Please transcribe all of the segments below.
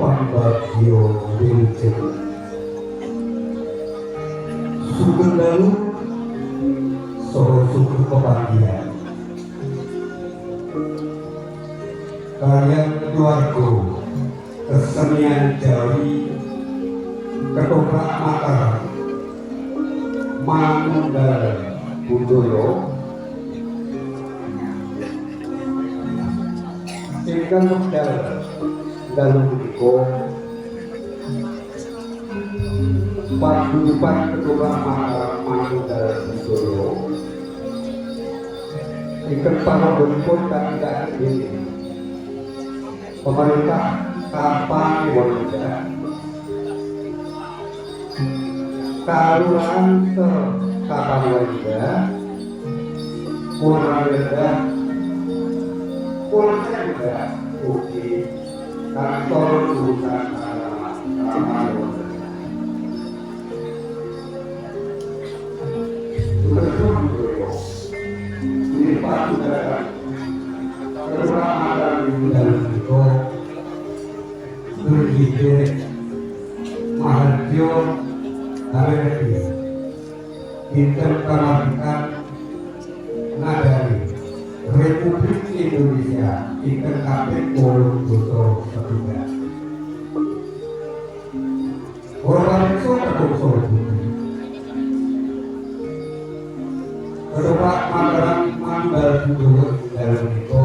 pambagio wilujeng sugeng dalu saha sugeng pepanggihan kaliyan keluarga kesenian Jawi ketoprak Mataram Manunggal Budaya ingkang wekdal dalu punika paguyuban ketoprak Mataram Manunggal Budaya ingkang panggungipun kanthi ini pemerintah Kampang Wonda Kelurahan Kampang Wonda Purwada Purwada ugi kantor urusan Kampang Wonda ini Pak Saudara Kelurahan dalam itu bergide Maharjo Haredi Dinten Kemerdekaan Nagari Republik Indonesia ingkang kaping 83. Ora iso kedungso Ketoprak Mataram Manunggal Budaya dalam itu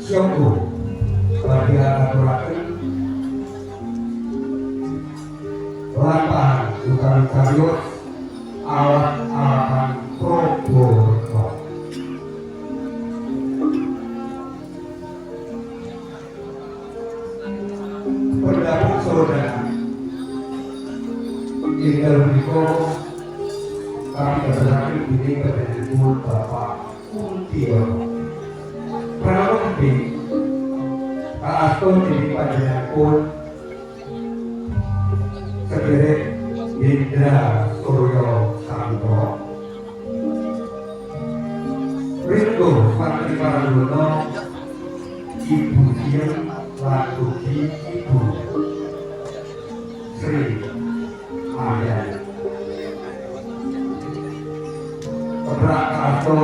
Syongko bagi aturaken lampahan utami karios alat-alatan Probolinggo pendapuk saudara ingkang menika kami berdasarkan diri kepada Bapak Kuntiyono Pranowo Gede kaastun diri panjenenganipun sedherek Indra Surya Santo Ringo Patri Pradono Ibu Dian lan ugi Ibu Sri Maryani Ketoprak kasto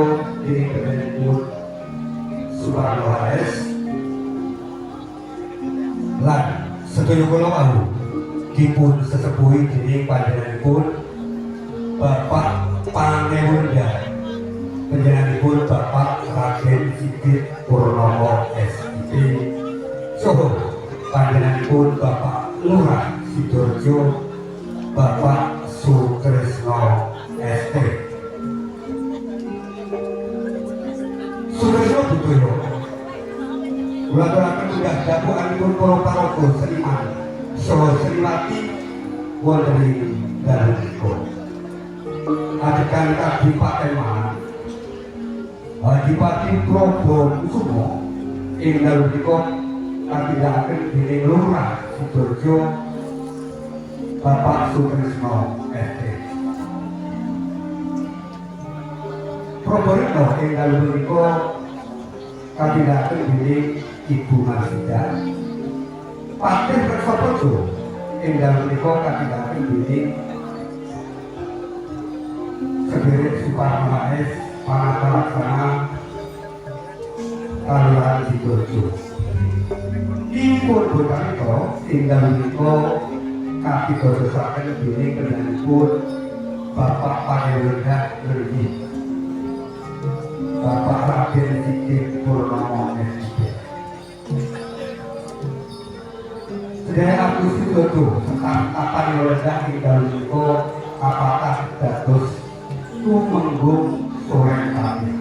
diri kedenipun Suparno HS lan sedaya kula wau dipun sesepuhi dening panjenenganipun Bapak Panewenda panjenenganipun Bapak Raden Sigit Purnomo SIP saha panjenenganipun Bapak Lurah Sidoarjo Bapak Sutresno ST Sutresno Budoyo Ulah-ulaken unggah dapukanipun para paraga seniman saha seniwati wonten ing dalu punika. Adegan Kadipaten Malang Adipati Prabakusuma ing dalu punika katindakaken dening Lurah Sidoarjo Bapak Sutresno ST. Probolinggo ing dalu punika katindakaken dening Ibu Marsida Patih Kersopojo ing dalu punika katindakaken dening sedherek Suparno HS Panatalaksana Kelurahan Sidoarjo. Dipun punika ing dalu punika kapidosaken dening panjenenganipun Bapak Panewenda Lergi Bapak Raden Sigit Purnomo SIP. Sedherek Agus Widodo tentang kapan wendah ing dalu punika apakah dados tumenggung soreng kami.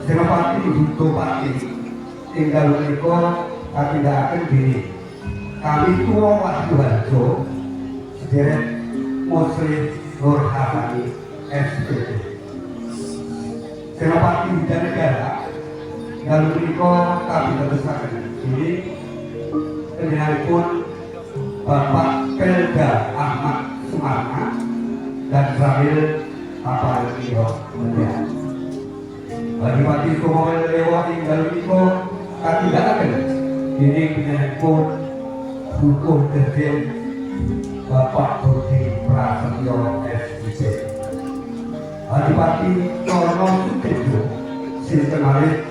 Senopati Hidopati ing dalu punika katindakaken diri kami tuwa Wasiharjo sedherek Muslim Nur Hamani SPT. Senopati Wijanegara dalu punika kapidosaken diri panjenenganipun Bapak Pelda Ahmad Sumarna dan Ramil Apalio Mendian. Adipati Sumawel Lewa ing dalu punika katindakaken ini menyangkut hukum terjun Bapak Budi Prasetyo SIP Adipati Corno Sukejo Sinten malih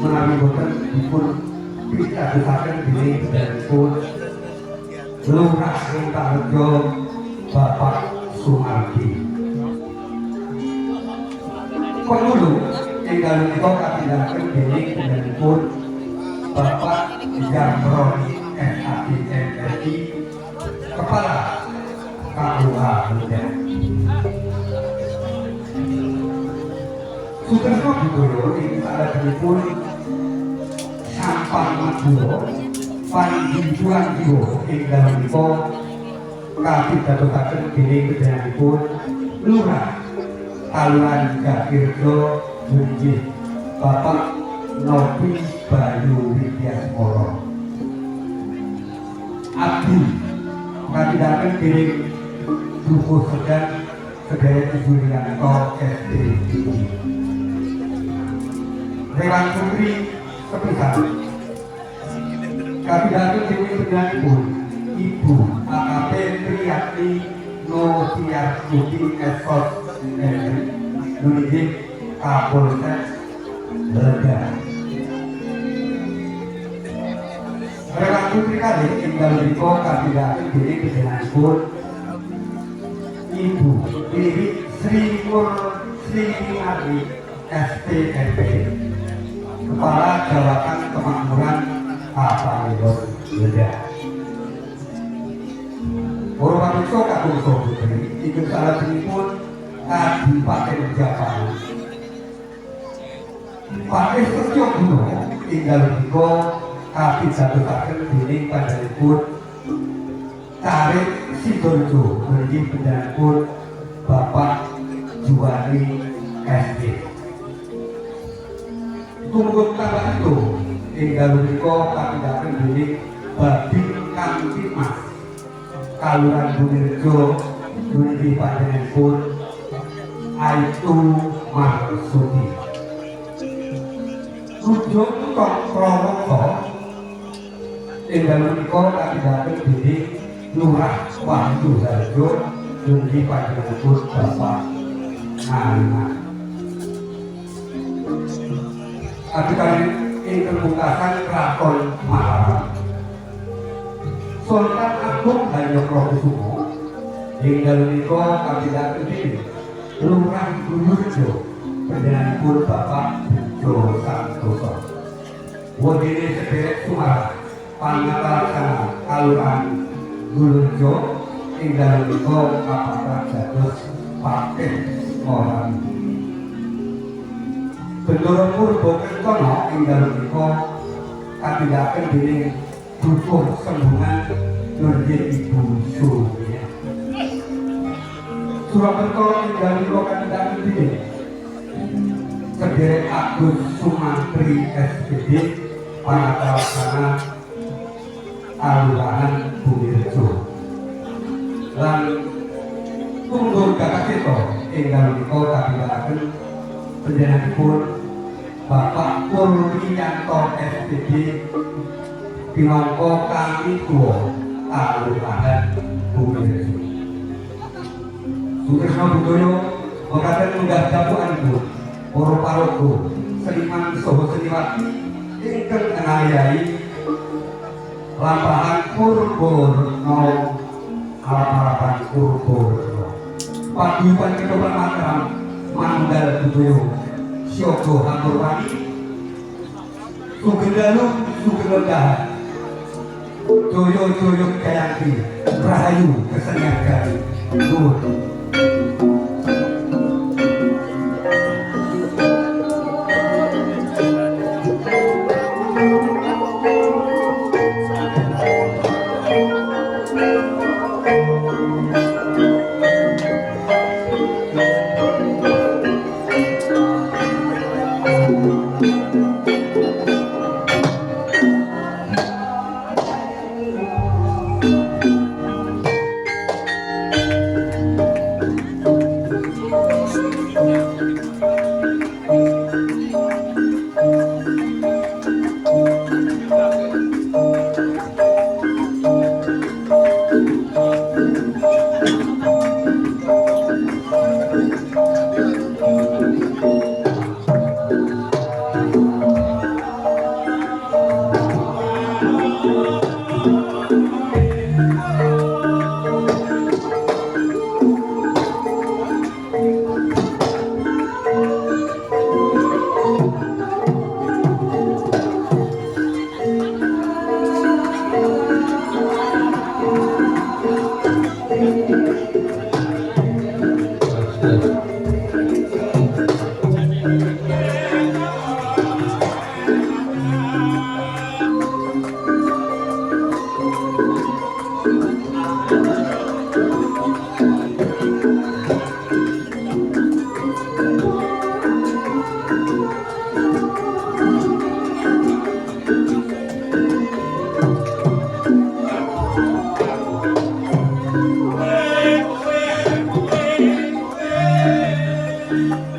menawi boten dipun pitadosaken dening pun Lurah Rintarjo Bapak Sumardi Penghulu ingkang menika kapindhahaken dening pun Bapak Jamroni SADMRI Kepala KUA Medan Sutresno Budoyo ing salebetipun Sampang Madura Panjunjuan Jiwa ing dalem menika kapitadosaken dening panjenenganipun Lurah Aluran Jakirjo Bunjih Bapak Novi Bayu Widyasmoro Abdi kapitadosaken dening Dukuh Sedang Sedaya Julianto SDI Rewan Putri sepisan kapitadosaken dening panjenenganipun Ibu AKP Priyati Noviarti Esot Nunggih Kapolsek Ledan Rewan Putri kali ingkang menika kapitadosaken dening panjenenganipun Ibu Wiwi Sri Murni SPMP Kepala Jabatan Kemakmuran Kapanewon Ledan Para pamirsa kakung putri ingkang salajengipun Kadipaten Japan Pak Setyo Guno ingkang menika kapitadosaken dening panjenenganipun Tarik Sidoarjo nggih panjenenganipun Bapak Juwani SD Tungguk tambah itu ingkang menika kapitadosaken dening Babin Kamtibmas Kaluran Bunirjo nggih panjenenganipun Aitu Marsudi Rujung Kongkrowongso ingkang menika kapitadosaken dening Lurah Wahyu Harjo nggih panjenenganipun Bapak Nana Adikanipun ingkang pungkasan Kraton Mataram Sultan Agung Hanyokrokusumo ingkang menika kapitadosaken dening Lurah Guyurjo panjenenganipun Bapak Bujo Santoso Wadene Sederek Sumarang Pangalaksana Kaluran Guyurjo ingkang menika kapatrap dados Pakih Orang Bendoro Purbokertono ingkang menika kapitadosaken dening Dukuh Sembungan nggih Ibu Surya Surakarta ingkang menika kapitadosaken dening Sederek Agus Sumantri SPD Panatalaksana Kalurahan Bumirjo lan Tunggul Gakasito ingkang menika kapitadosaken panjenenganipun Bapak Purwiyanto SPD pinangka Kamitua Kalurahan Bumirjo Sutresno Budoyo mekaten munggah dapukanipun para paraga seniman saha seniwati ingkang ngayahi lampahan Purworejo harapan Purworejo paguyuban Kedhoprak Mataram Manggal Budoyo Syogo Hamurwani Sugeng Dalu Sugeng Dahan Joyo Gayanti Rahayu Kesenian Gari Nuwun Thank you.